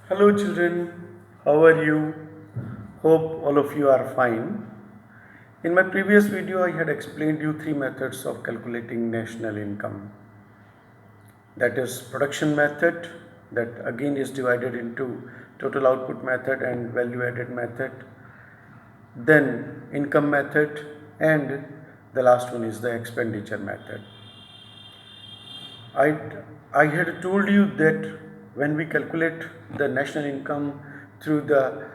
Hello children, how are you? Hope all of you are fine. In my previous video I had explained you three methods of calculating national income. That is production method, that again is divided into total output method and value added method. Then income method, and the last one is the expenditure method. I, I had told you that when we calculate the national income through the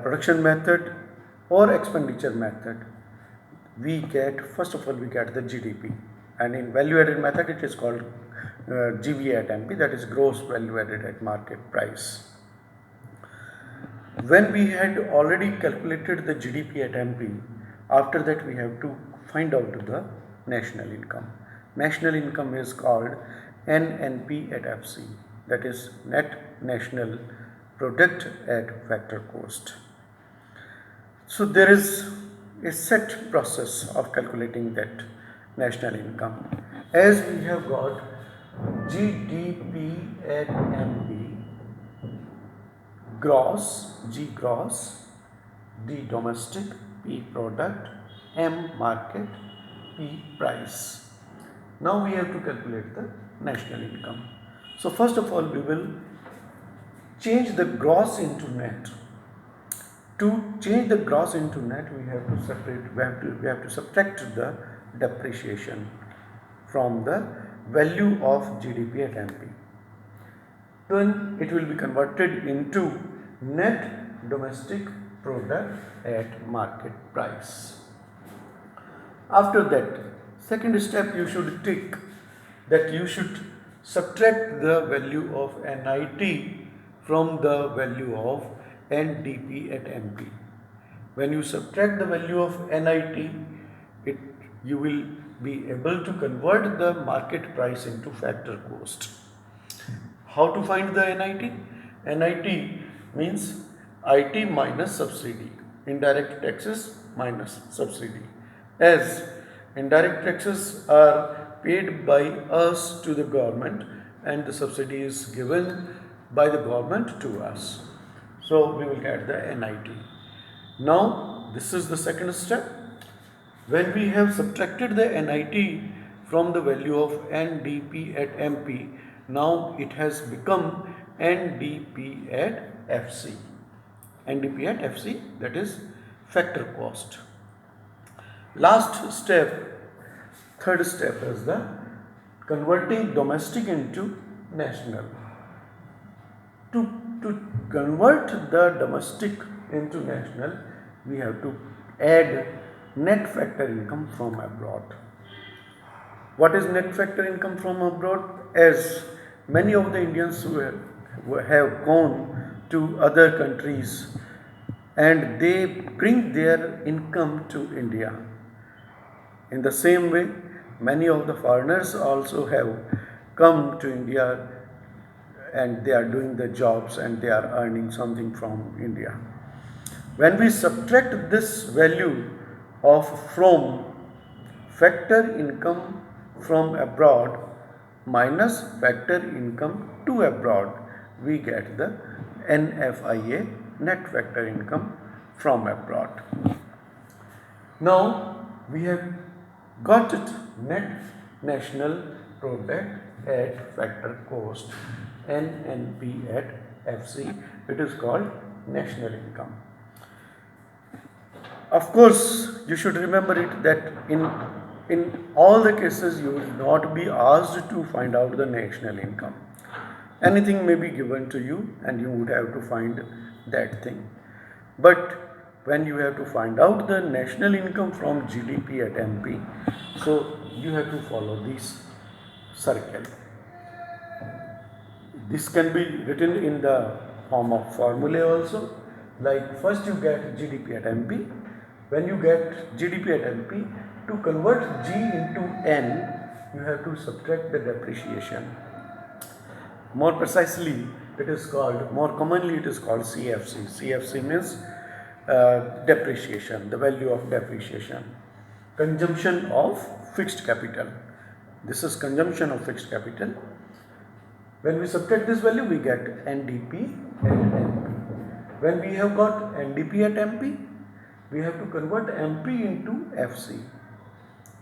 production method or expenditure method, we get, first of all, we get the GDP, and in value added method it is called GVA at MP, that is gross value added at market price. When we had already calculated the GDP at MP, after that we have to find out the national income. National income is called NNP at FC, that is net national product at factor cost. So there is a set process of calculating that national income. As we have got GDP at MP, gross, G gross, D domestic, P product, M market, P price. Now we have to calculate the national income. So first of all we will change the gross into net. To change the gross into net we have to separate, we have to subtract the depreciation from the value of GDP at MP. Then it will be converted into net domestic product at market price. After that, second step you should take, that you should subtract the value of NIT from the value of NDP at MP. When you subtract the value of NIT, you will be able to convert the market price into factor cost. How to find the NIT? NIT means IT minus subsidy, indirect taxes minus subsidy. As indirect taxes are paid by us to the government and the subsidy is given by the government to us. So we will get the NIT. Now this is the second step. When we have subtracted the NIT from the value of NDP at MP, now it has become NDP at FC. NDP at FC, that is factor cost. Last step, third step is the converting domestic into national. To convert the domestic into national, we have to add net factor income from abroad. What is net factor income from abroad? As many of the Indians who have gone to other countries and they bring their income to India. In the same way, many of the foreigners also have come to India and they are doing the jobs and they are earning something from India. When we subtract this value of from factor income from abroad minus factor income to abroad, we get the NFIA, net factor income from abroad. Now we have got it, net national product at factor cost, NNP at FC. It is called national income. Of course, you should remember it that in all the cases you will not be asked to find out the national income. Anything may be given to you and you would have to find that thing. But when you have to find out the national income from GDP at MP, so you have to follow this circle. This can be written in the form of formula also. Like first you get GDP at MP. When you get GDP at MP, to convert G into N, you have to subtract the depreciation. More precisely, it is called, more commonly it is called CFC. CFC means depreciation, the value of depreciation. consumption of fixed capital. This is consumption of fixed capital. When we subtract this value, we get NDP and MP. When we have got NDP at MP, we have to convert MP into FC.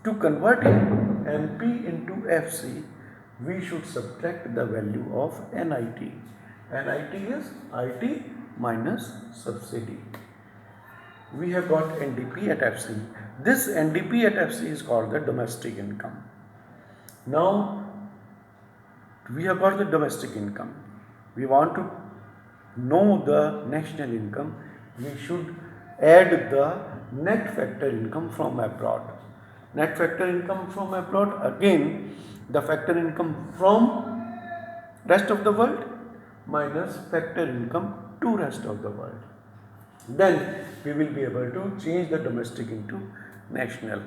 To convert MP into FC, we should subtract the value of NIT. NIT is IT minus subsidy. We have got NDP at FC. This NDP at FC is called the domestic income. Now, we have got the domestic income. We want to know the national income. We should add the net factor income from abroad. Net factor income from abroad, again the factor income from rest of the world minus factor income to rest of the world. Then we will be able to change the domestic into national.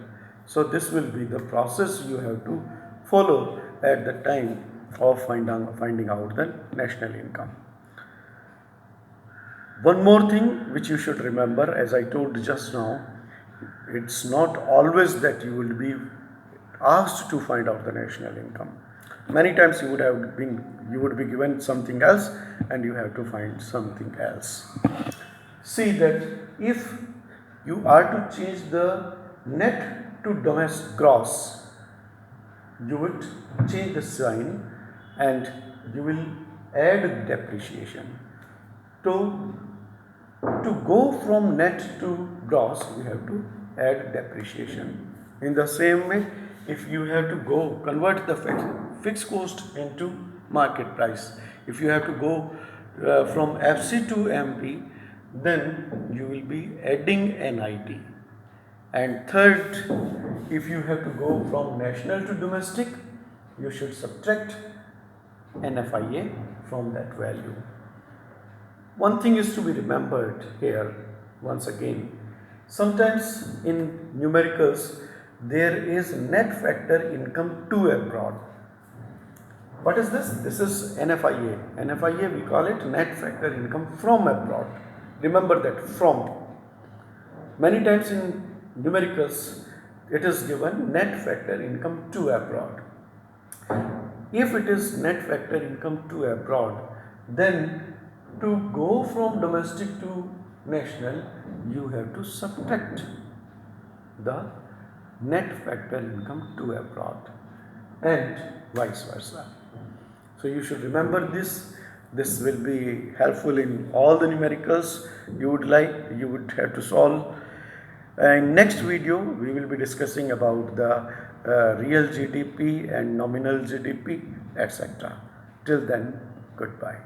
So this will be the process you have to follow at the time of finding out the national income. One more thing which you should remember, as I told just now, it's not always that you will be asked to find out the national income. Many times you would be given something else and you have to find something else. See that if you are to change the net to domestic gross, you would change the sign and you will add depreciation. To go from net to gross, we have to add depreciation. In the same way, if you have to go convert the fixed cost into market price, if you have to go from FC to MP, then you will be adding NIT. And third, if you have to go from national to domestic, you should subtract NFIA from that value. One thing is to be remembered here once again. Sometimes in numericals there is net factor income to abroad. What is this? This is NFIA. NFIA, we call it net factor income from abroad. Remember that, from. Many times in numericals it is given net factor income to abroad. If it is net factor income to abroad, then to go from domestic to national, you have to subtract the net factor income to abroad and vice versa. So you should remember this. This will be helpful in all the numericals you would have to solve. In next video, we will be discussing about the real GDP and nominal GDP, etc. Till then, goodbye.